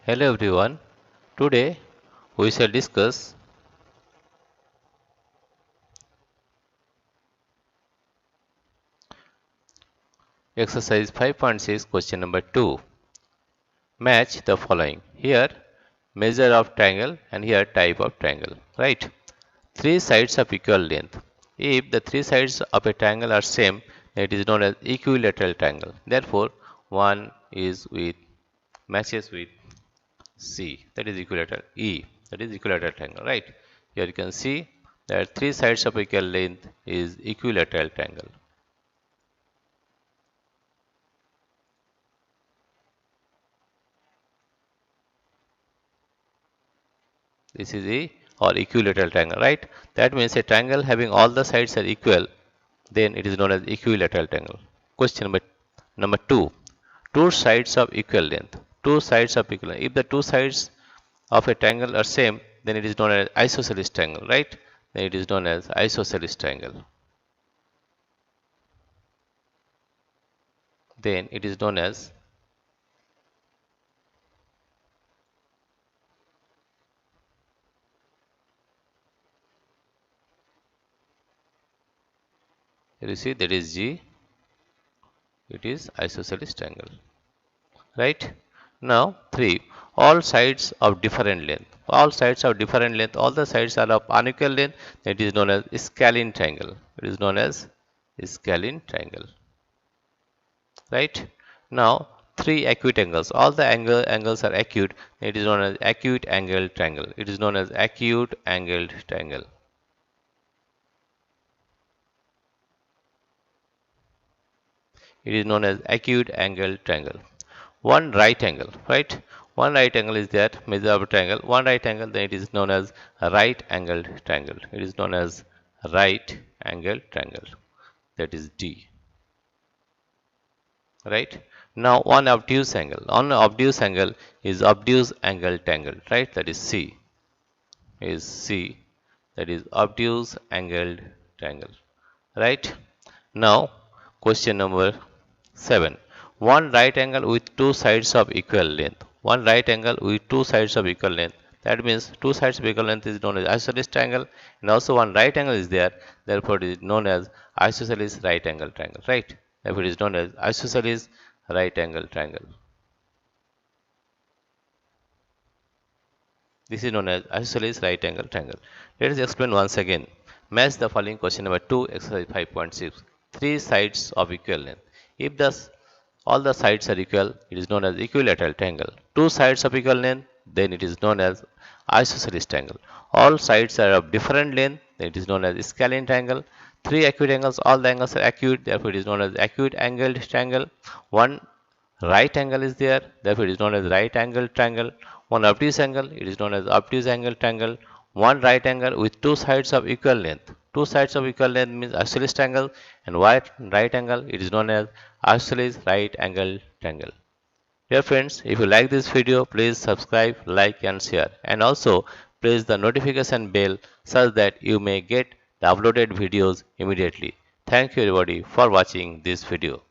Hello everyone. Today we shall discuss exercise 5.6 question number 2. Match the following. Here measure of triangle and here type of triangle. Right? Three sides of equal length. If the three sides of a triangle are same, then it is known as equilateral triangle. Therefore, one is with matches with C, that is equilateral. E, that is equilateral triangle. Right? Here you can see that three sides of equal length is equilateral triangle. This is a or equilateral triangle, right? That means a triangle having all the sides are equal, then it is known as equilateral triangle. Question number 2. Two sides of equal length. Two sides of equal length. If the two sides of a triangle are same, then it is known as isosceles triangle, right? Then it is known as isosceles triangle. Then it is known as you see that is G, it is isosceles triangle. Right? Now 3. All sides of different length. All sides of different length. All the sides are of unequal length. That is known as scalene triangle. It is known as scalene triangle. Right? Now 3 acute angles. All the angles are acute. It is known as acute angled triangle. It is known as acute angled triangle. It is known as acute angled triangle. One right angle, right? One right angle is that measure of a triangle. One right angle, then it is known as a right angled triangle. It is known as right angled triangle. That is D. Right? Now one obtuse angle. On obtuse angle is obtuse angled triangle, right? That is C. Is C. That is obtuse angled triangle. Right? Now question number 7. One right angle with two sides of equal length. One right angle with two sides of equal length. That means two sides of equal length is known as isosceles triangle, and also one right angle is there. Therefore, it is known as isosceles right angle triangle. Right? Therefore, it is known as isosceles right angle triangle. This is known as isosceles right angle triangle. Let us explain once again. Match the following question number 2, exercise 5.6. Three sides of equal length. If all the sides are equal, it is known as equilateral triangle. Two sides of equal length, then it is known as isosceles triangle. All sides are of different length, then it is known as scalene triangle. Three acute angles, all the angles are acute, therefore it is known as acute angled triangle. One right angle is there, therefore it is known as right angle triangle. One obtuse angle, it is known as obtuse angle triangle. One right angle with two sides of equal length. Two sides of equal length means isosceles triangle, and right angle, it is known as isosceles right angle triangle. Dear friends, if you like this video, please subscribe, like and share, and also press the notification bell such that you may get the uploaded videos immediately. Thank you everybody for watching this video.